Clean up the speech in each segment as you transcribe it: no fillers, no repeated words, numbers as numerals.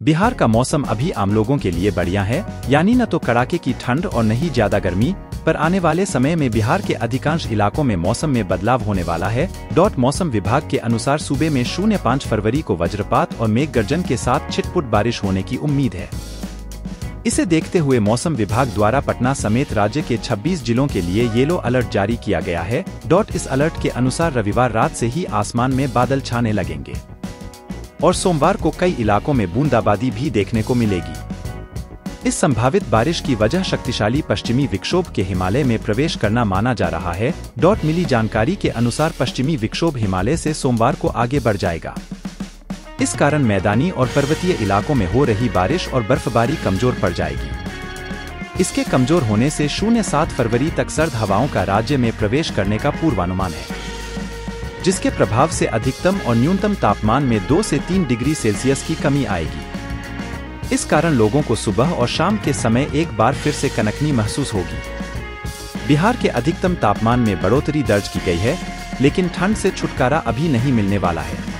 बिहार का मौसम अभी आम लोगों के लिए बढ़िया है, यानी न तो कड़ाके की ठंड और न ही ज्यादा गर्मी, पर आने वाले समय में बिहार के अधिकांश इलाकों में मौसम में बदलाव होने वाला है। मौसम विभाग के अनुसार सूबे में 05 फरवरी को वज्रपात और मेघ गर्जन के साथ छिटपुट बारिश होने की उम्मीद है। इसे देखते हुए मौसम विभाग द्वारा पटना समेत राज्य के 26 जिलों के लिए येलो अलर्ट जारी किया गया है। इस अलर्ट के अनुसार रविवार रात से ही आसमान में बादल छाने लगेंगे और सोमवार को कई इलाकों में बूंदाबांदी भी देखने को मिलेगी। इस संभावित बारिश की वजह शक्तिशाली पश्चिमी विक्षोभ के हिमालय में प्रवेश करना माना जा रहा है। मिली जानकारी के अनुसार पश्चिमी विक्षोभ हिमालय से सोमवार को आगे बढ़ जाएगा। इस कारण मैदानी और पर्वतीय इलाकों में हो रही बारिश और बर्फबारी कमजोर पड़ जाएगी। इसके कमजोर होने से 07 फरवरी तक सर्द हवाओं का राज्य में प्रवेश करने का पूर्वानुमान है, जिसके प्रभाव से अधिकतम और न्यूनतम तापमान में 2 से 3 डिग्री सेल्सियस की कमी आएगी। इस कारण लोगों को सुबह और शाम के समय एक बार फिर से कनकनी महसूस होगी। बिहार के अधिकतम तापमान में बढ़ोतरी दर्ज की गई है, लेकिन ठंड से छुटकारा अभी नहीं मिलने वाला है।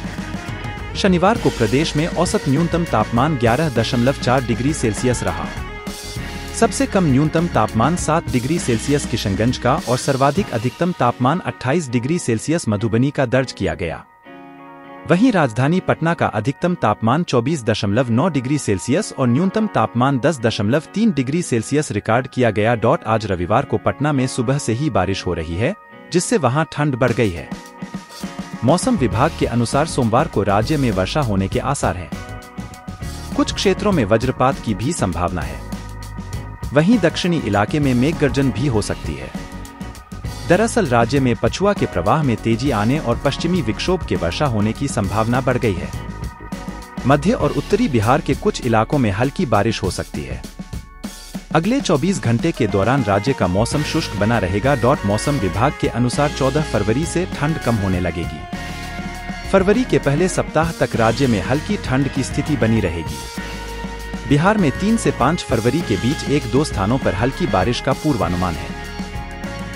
शनिवार को प्रदेश में औसत न्यूनतम तापमान 11.4 डिग्री सेल्सियस रहा। सबसे कम न्यूनतम तापमान 7 डिग्री सेल्सियस किशनगंज का और सर्वाधिक अधिकतम तापमान 28 डिग्री सेल्सियस मधुबनी का दर्ज किया गया। वहीं राजधानी पटना का अधिकतम तापमान 24.9 डिग्री सेल्सियस और न्यूनतम तापमान 10.3 डिग्री सेल्सियस रिकॉर्ड किया गया। आज रविवार को पटना में सुबह से ही बारिश हो रही है, जिससे वहां ठंड बढ़ गई है। मौसम विभाग के अनुसार सोमवार को राज्य में वर्षा होने के आसार हैं। कुछ क्षेत्रों में वज्रपात की भी संभावना है। वहीं दक्षिणी इलाके में मेघ गर्जन भी हो सकती है। दरअसल राज्य में पछुआ के प्रवाह में तेजी आने और पश्चिमी विक्षोभ के वर्षा होने की संभावना बढ़ गई है। मध्य और उत्तरी बिहार के कुछ इलाकों में हल्की बारिश हो सकती है। अगले 24 घंटे के दौरान राज्य का मौसम शुष्क बना रहेगा। मौसम विभाग के अनुसार 14 फरवरी से ठंड कम होने लगेगी। फरवरी के पहले सप्ताह तक राज्य में हल्की ठंड की स्थिति बनी रहेगी। बिहार में 3 से 5 फरवरी के बीच 1-2 स्थानों पर हल्की बारिश का पूर्वानुमान है।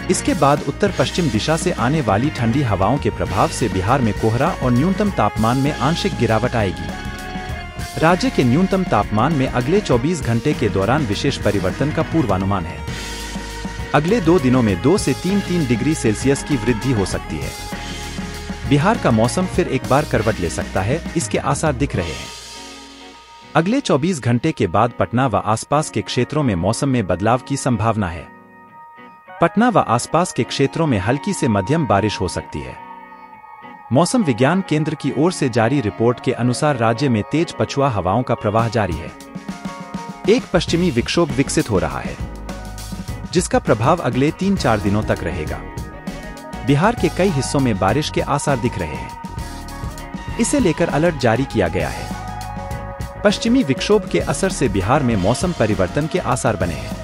इसके बाद उत्तर पश्चिम दिशा से आने वाली ठंडी हवाओं के प्रभाव से बिहार में कोहरा और न्यूनतम तापमान में आंशिक गिरावट आएगी। राज्य के न्यूनतम तापमान में अगले 24 घंटे के दौरान विशेष परिवर्तन का पूर्वानुमान है। अगले 2 दिनों में 2 से 3 डिग्री सेल्सियस की वृद्धि हो सकती है। बिहार का मौसम फिर एक बार करवट ले सकता है, इसके आसार दिख रहे हैं। अगले 24 घंटे के बाद पटना व आसपास के क्षेत्रों में मौसम में बदलाव की संभावना है। पटना व आसपास के क्षेत्रों में हल्की से मध्यम बारिश हो सकती है। मौसम विज्ञान केंद्र की ओर से जारी रिपोर्ट के अनुसार राज्य में तेज पछुआ हवाओं का प्रवाह जारी है। एक पश्चिमी विक्षोभ विकसित हो रहा है, जिसका प्रभाव अगले 3-4 दिनों तक रहेगा। बिहार के कई हिस्सों में बारिश के आसार दिख रहे हैं। इसे लेकर अलर्ट जारी किया गया है। पश्चिमी विक्षोभ के असर से बिहार में मौसम परिवर्तन के आसार बने हैं।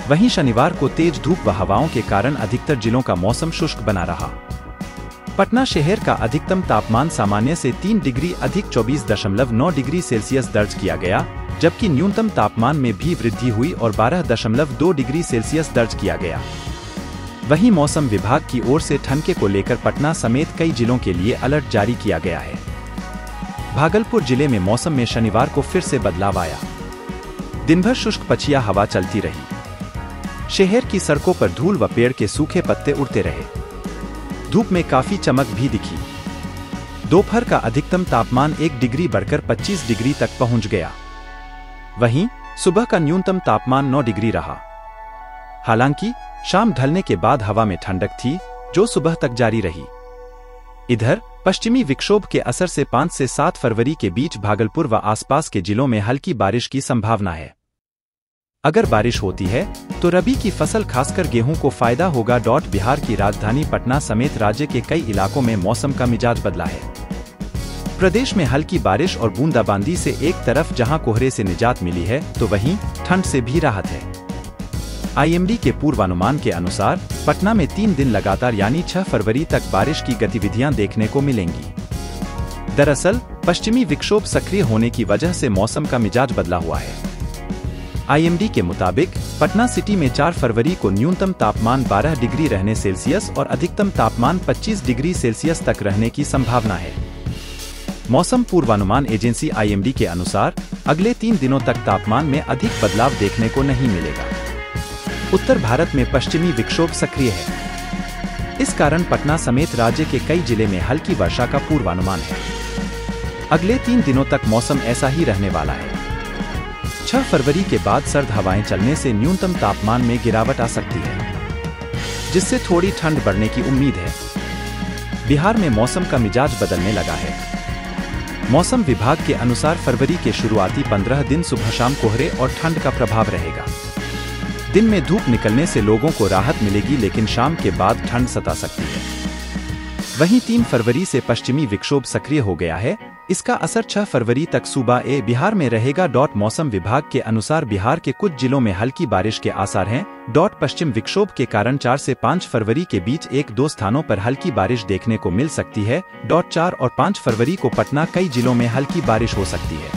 वहीं शनिवार को तेज धूप व हवाओं के कारण अधिकतर जिलों का मौसम शुष्क बना रहा। पटना शहर का अधिकतम तापमान सामान्य से 3 डिग्री अधिक 24.9 डिग्री सेल्सियस दर्ज किया गया, जबकि न्यूनतम तापमान में भी वृद्धि हुई और 12.2 डिग्री सेल्सियस दर्ज किया गया। वहीं मौसम विभाग की ओर से ठंड को लेकर पटना समेत कई जिलों के लिए अलर्ट जारी किया गया है। भागलपुर जिले में मौसम में शनिवार को फिर से बदलाव आया। दिन भर शुष्क पछिया हवा चलती रही। शहर की सड़कों पर धूल व पेड़ के सूखे पत्ते उड़ते रहे। धूप में काफी चमक भी दिखी। दोपहर का अधिकतम तापमान 1 डिग्री बढ़कर 25 डिग्री तक पहुंच गया। वहीं सुबह का न्यूनतम तापमान 9 डिग्री रहा। हालांकि शाम ढलने के बाद हवा में ठंडक थी, जो सुबह तक जारी रही। इधर पश्चिमी विक्षोभ के असर से 5 से 7 फरवरी के बीच भागलपुर व आसपास के जिलों में हल्की बारिश की संभावना है। अगर बारिश होती है तो रबी की फसल खासकर गेहूं को फायदा होगा। बिहार की राजधानी पटना समेत राज्य के कई इलाकों में मौसम का मिजाज बदला है। प्रदेश में हल्की बारिश और बूंदाबांदी से एक तरफ जहां कोहरे से निजात मिली है, तो वहीं ठंड से भी राहत है। IMD के पूर्वानुमान के अनुसार पटना में 3 दिन लगातार यानी 6 फरवरी तक बारिश की गतिविधियां देखने को मिलेंगी। दरअसल पश्चिमी विक्षोभ सक्रिय होने की वजह से मौसम का मिजाज बदला हुआ है। IMD के मुताबिक पटना सिटी में 4 फरवरी को न्यूनतम तापमान 12 डिग्री रहने सेल्सियस और अधिकतम तापमान 25 डिग्री सेल्सियस तक रहने की संभावना है। मौसम पूर्वानुमान एजेंसी IMD के अनुसार अगले 3 दिनों तक तापमान में अधिक बदलाव देखने को नहीं मिलेगा। उत्तर भारत में पश्चिमी विक्षोभ सक्रिय है। इस कारण पटना समेत राज्य के कई जिले में हल्की वर्षा का पूर्वानुमान है। अगले 3 दिनों तक मौसम ऐसा ही रहने वाला है। 6 फरवरी के बाद सर्द हवाएं चलने से न्यूनतम तापमान में गिरावट आ सकती है, जिससे थोड़ी ठंड बढ़ने की उम्मीद है। बिहार में मौसम का मिजाज बदलने लगा है। मौसम विभाग के अनुसार फरवरी के शुरुआती 15 दिन सुबह शाम कोहरे और ठंड का प्रभाव रहेगा। दिन में धूप निकलने से लोगों को राहत मिलेगी, लेकिन शाम के बाद ठंड सता सकती है। वहीं 3 फरवरी से पश्चिमी विक्षोभ सक्रिय हो गया है। इसका असर 6 फरवरी तक सूबा बिहार में रहेगा। मौसम विभाग के अनुसार बिहार के कुछ जिलों में हल्की बारिश के आसार हैं। पश्चिम विक्षोभ के कारण 4 से 5 फरवरी के बीच 1-2 स्थानों पर हल्की बारिश देखने को मिल सकती है। 4 और 5 फरवरी को पटना कई जिलों में हल्की बारिश हो सकती है।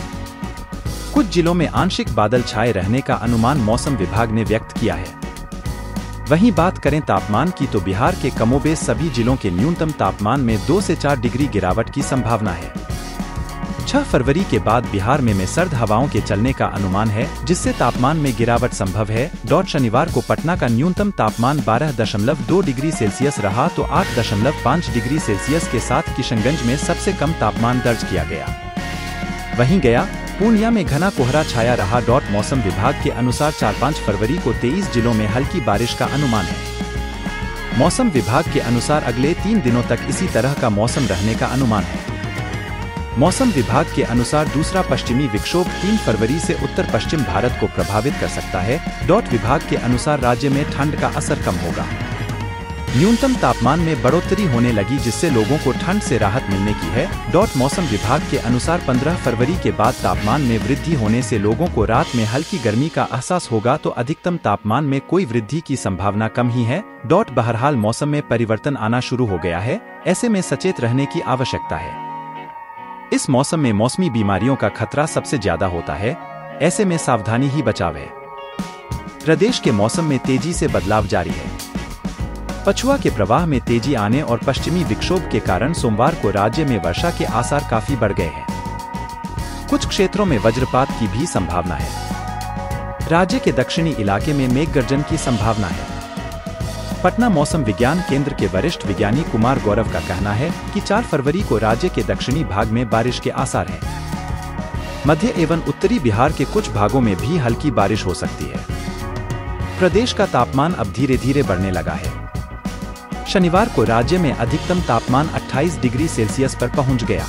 कुछ जिलों में आंशिक बादल छाए रहने का अनुमान मौसम विभाग ने व्यक्त किया है। वहीं बात करें तापमान की, तो बिहार के कमोबेश सभी जिलों के न्यूनतम तापमान में 2 से 4 डिग्री गिरावट की संभावना है। 6 फरवरी के बाद बिहार में सर्द हवाओं के चलने का अनुमान है, जिससे तापमान में गिरावट संभव है। शनिवार को पटना का न्यूनतम तापमान 12.2 डिग्री सेल्सियस रहा, तो 8.5 डिग्री सेल्सियस के साथ किशनगंज में सबसे कम तापमान दर्ज किया गया। वहीं गया, पूर्णिया में घना कोहरा छाया रहा। मौसम विभाग के अनुसार 4-5 फरवरी को 23 जिलों में हल्की बारिश का अनुमान है। मौसम विभाग के अनुसार अगले 3 दिनों तक इसी तरह का मौसम रहने का अनुमान है। मौसम विभाग के अनुसार दूसरा पश्चिमी विक्षोभ 3 फरवरी से उत्तर पश्चिम भारत को प्रभावित कर सकता है। विभाग के अनुसार राज्य में ठंड का असर कम होगा। न्यूनतम तापमान में बढ़ोतरी होने लगी, जिससे लोगों को ठंड से राहत मिलने की है। मौसम विभाग के अनुसार 15 फरवरी के बाद तापमान में वृद्धि होने से लोगों को रात में हल्की गर्मी का एहसास होगा, तो अधिकतम तापमान में कोई वृद्धि की संभावना कम ही है। बहरहाल मौसम में परिवर्तन आना शुरू हो गया है, ऐसे में सचेत रहने की आवश्यकता है। इस मौसम में मौसमी बीमारियों का खतरा सबसे ज्यादा होता है, ऐसे में सावधानी ही बचाव है। प्रदेश के मौसम में तेजी से बदलाव जारी है। पछुआ के प्रवाह में तेजी आने और पश्चिमी विक्षोभ के कारण सोमवार को राज्य में वर्षा के आसार काफी बढ़ गए हैं। कुछ क्षेत्रों में वज्रपात की भी संभावना है। राज्य के दक्षिणी इलाके में मेघ गर्जन की संभावना है। पटना मौसम विज्ञान केंद्र के वरिष्ठ विज्ञानी कुमार गौरव का कहना है कि 4 फरवरी को राज्य के दक्षिणी भाग में बारिश के आसार हैं। मध्य एवं उत्तरी बिहार के कुछ भागों में भी हल्की बारिश हो सकती है। प्रदेश का तापमान अब धीरे धीरे बढ़ने लगा है। शनिवार को राज्य में अधिकतम तापमान 28 डिग्री सेल्सियस पर पहुंच गया।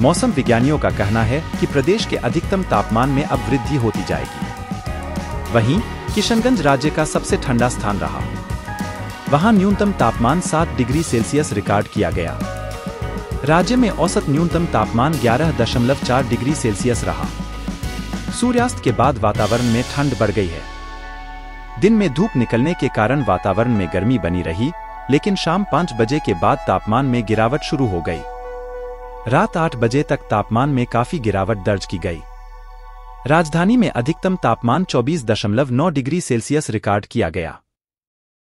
मौसम विज्ञानियों का कहना है कि प्रदेश के अधिकतम तापमान में अब वृद्धि होती जाएगी। वहीं किशनगंज राज्य का सबसे ठंडा स्थान रहा। वहां न्यूनतम तापमान 7 डिग्री सेल्सियस रिकॉर्ड किया गया। राज्य में औसत न्यूनतम तापमान 11.4 डिग्री सेल्सियस रहा। सूर्यास्त के बाद वातावरण में ठंड बढ़ गई है। दिन में धूप निकलने के कारण वातावरण में गर्मी बनी रही, लेकिन शाम 5 बजे के बाद तापमान में गिरावट शुरू हो गई। रात 8 बजे तक तापमान में काफी गिरावट दर्ज की गई। राजधानी में अधिकतम तापमान 24.9 डिग्री सेल्सियस रिकॉर्ड किया गया।